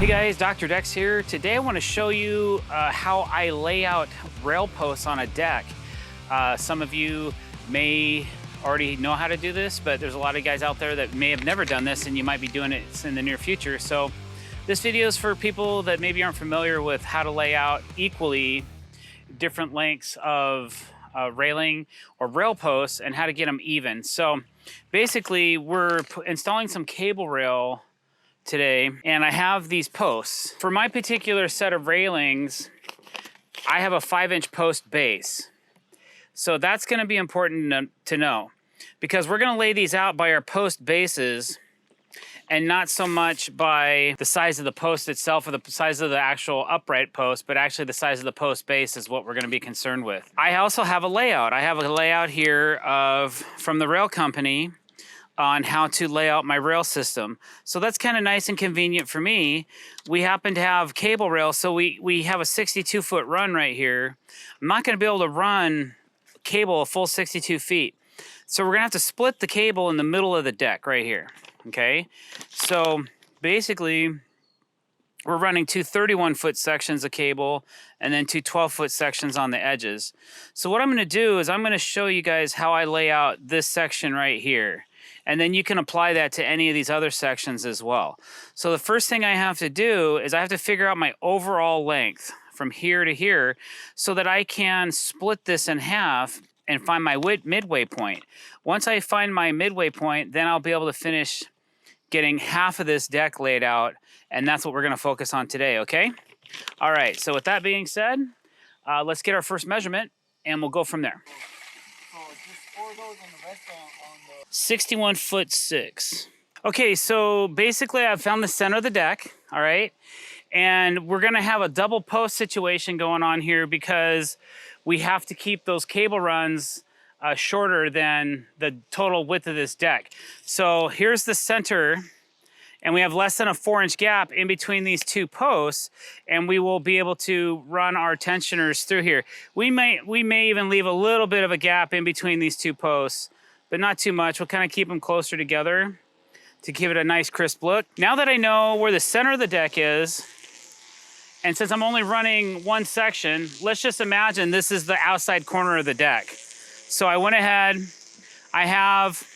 Hey guys, Dr. Decks here. Today I want to show you how I lay out rail posts on a deck. Some of you may already know how to do this, but there's a lot of guys out there that may have never done this and you might be doing it in the near future. So this video is for people that maybe aren't familiar with how to lay out equally different lengths of railing or rail posts and how to get them even. So basically we're installing some cable rail today, and I have these posts. For my particular set of railings, I have a 5-inch post base. So that's gonna be important to know, because we're gonna lay these out by our post bases and not so much by the size of the post itself or the size of the actual upright post, but actually the size of the post base is what we're gonna be concerned with. I also have a layout. I have a layout here from the rail company on how to lay out my rail system. So that's kind of nice and convenient for me. We happen to have cable rail, so we have a 62-foot run right here. I'm not gonna be able to run cable a full 62 feet. So we're gonna have to split the cable in the middle of the deck right here, okay? So basically, we're running two 31-foot sections of cable and then two 12-foot sections on the edges. So what I'm gonna do is I'm gonna show you guys how I lay out this section right here. And then you can apply that to any of these other sections as well. So the first thing I have to do is I have to figure out my overall length from here to here so that I can split this in half and find my midway point. Once I find my midway point, then I'll be able to finish getting half of this deck laid out, and that's what we're gonna focus on today, okay? All right, so with that being said, let's get our first measurement and we'll go from there. So just 4 of those and the rest on the... 61'6". Okay, so basically I've found the center of the deck, all right? And we're gonna have a double post situation going on here because we have to keep those cable runs shorter than the total width of this deck. So here's the center, and we have less than a 4-inch gap in between these two posts, and we will be able to run our tensioners through here. We may even leave a little bit of a gap in between these two posts, but not too much. We'll kind of keep them closer together to give it a nice crisp look. Now that I know where the center of the deck is, and since I'm only running one section, let's just imagine this is the outside corner of the deck. So I went ahead, I have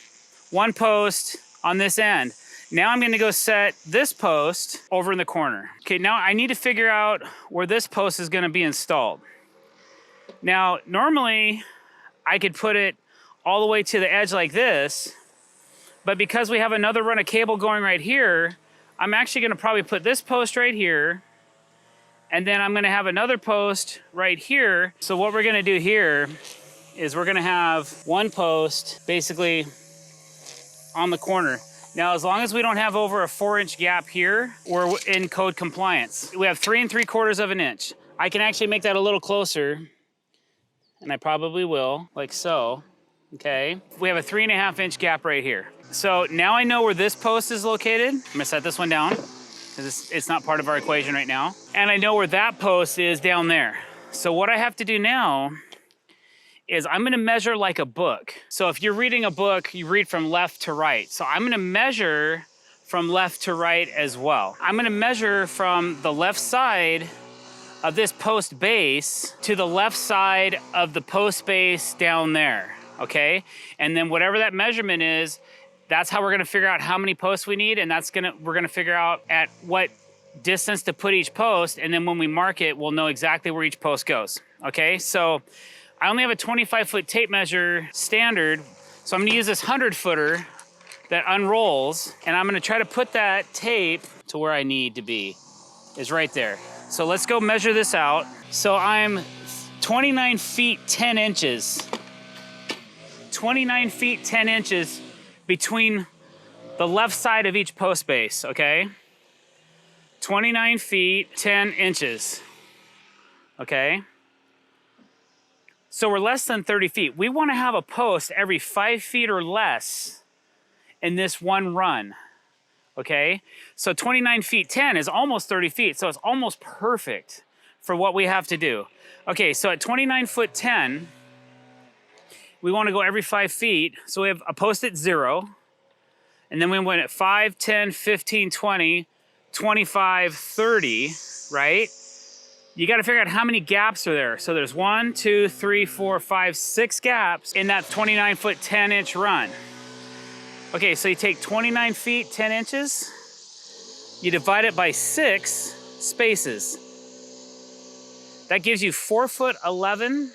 one post on this end. Now I'm gonna go set this post over in the corner. Okay, now I need to figure out where this post is gonna be installed. Now, normally I could put it all the way to the edge like this, but because we have another run of cable going right here, I'm actually gonna probably put this post right here, and then I'm gonna have another post right here. So what we're gonna do here is we're gonna have one post basically on the corner. Now, as long as we don't have over a 4-inch gap here, we're in code compliance. We have 3 3/4 of an inch. I can actually make that a little closer, and I probably will, like so. Okay, we have a 3.5-inch gap right here. So now I know where this post is located. I'm gonna set this one down because it's not part of our equation right now. And I know where that post is down there. So what I have to do now is I'm gonna measure like a book. So if you're reading a book, you read from left to right. So I'm gonna measure from left to right as well. I'm gonna measure from the left side of this post base to the left side of the post base down there. Okay, and then whatever that measurement is, that's how we're gonna figure out how many posts we need, and we're gonna figure out at what distance to put each post, and then when we mark it, we'll know exactly where each post goes. Okay, so I only have a 25-foot tape measure standard, so I'm gonna use this 100-footer that unrolls, and I'm gonna try to put that tape to where I need to be, is right there. So let's go measure this out. So I'm 29 feet 10 inches. 29 feet 10 inches between the left side of each post base, okay? 29 feet 10 inches, okay? So we're less than 30 feet. We wanna have a post every 5 feet or less in this one run, okay? So 29 feet 10 is almost 30 feet, so it's almost perfect for what we have to do. Okay, so at 29 foot 10, we want to go every 5 feet. So we have a post at 0, and then we went at 5, 10, 15, 20, 25, 30, right? You got to figure out how many gaps are there. So there's 1, 2, 3, 4, 5, 6 gaps in that 29 foot, 10 inch run. Okay, so you take 29 feet, 10 inches, you divide it by 6 spaces. That gives you 4 foot 11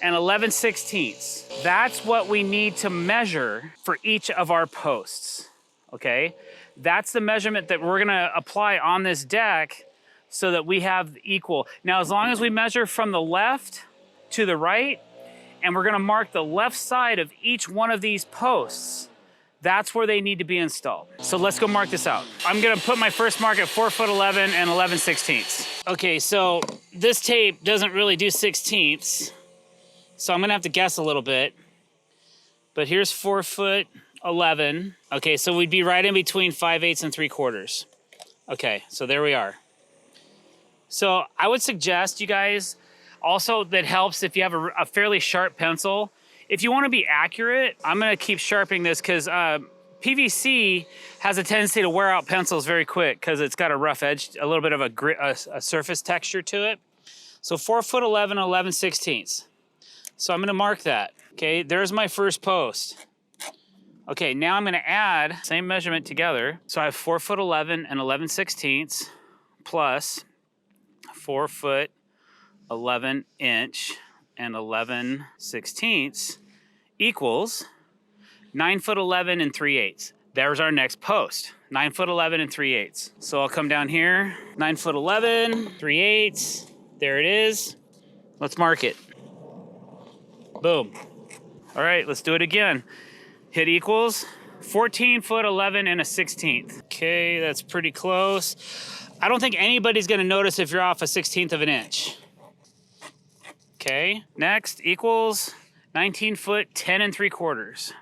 and 11/16. That's what we need to measure for each of our posts, okay? That's the measurement that we're gonna apply on this deck so that we have equal. Now, as long as we measure from the left to the right, and we're gonna mark the left side of each one of these posts, that's where they need to be installed. So let's go mark this out. I'm gonna put my first mark at 4 foot 11 and 11/16. Okay, so this tape doesn't really do 16ths, so I'm gonna have to guess a little bit. But here's 4 foot 11. Okay, so we'd be right in between 5/8 and 3/4. Okay, so there we are. So I would suggest, you guys, also that helps if you have a fairly sharp pencil. If you want to be accurate, I'm going to keep sharpening this because PVC has a tendency to wear out pencils very quick because it's got a rough edge, a little bit of a surface texture to it. So 4 foot 11, 11/16. So I'm going to mark that. Okay, there's my first post. Okay, now I'm going to add same measurement together. So I have 4 foot 11 and 11/16 plus 4 foot 11 inch and 11/16 equals 9 foot 11 and 3/8. There's our next post, 9 foot 11 and 3/8. So I'll come down here, 9 foot 11, 3/8. There it is. Let's mark it. Boom. All right, let's do it again. Hit equals 14 foot 11 and 1/16. Okay, that's pretty close. I don't think anybody's gonna notice if you're off 1/16 of an inch. Okay, next equals 19 foot 10 and 3/4.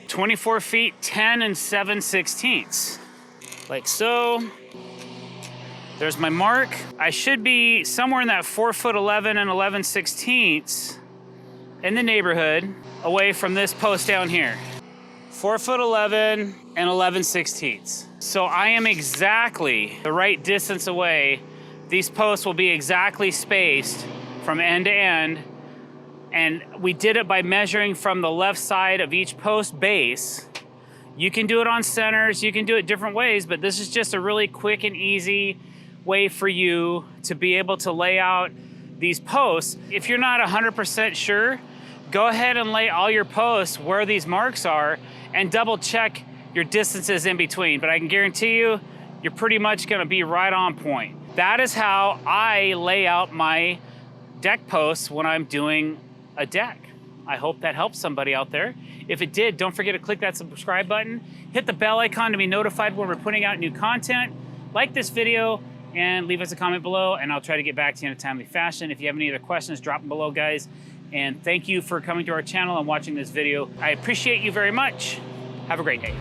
24 feet 10 and 7/16. Like so. There's my mark. I should be somewhere in that 4 foot 11 and 11/16 in the neighborhood away from this post down here. 4 foot 11 and 11/16. So I am exactly the right distance away. These posts will be exactly spaced from end to end. And we did it by measuring from the left side of each post base. You can do it on centers, you can do it different ways, but this is just a really quick and easy way for you to be able to lay out these posts. If you're not 100% sure, go ahead and lay all your posts where these marks are and double check your distances in between. But I can guarantee you, you're pretty much gonna be right on point. That is how I lay out my deck posts when I'm doing a deck. I hope that helps somebody out there. If it did, don't forget to click that subscribe button, hit the bell icon to be notified when we're putting out new content, like this video, and leave us a comment below, and I'll try to get back to you in a timely fashion. If you have any other questions, drop them below, guys. And thank you for coming to our channel and watching this video. I appreciate you very much. Have a great day.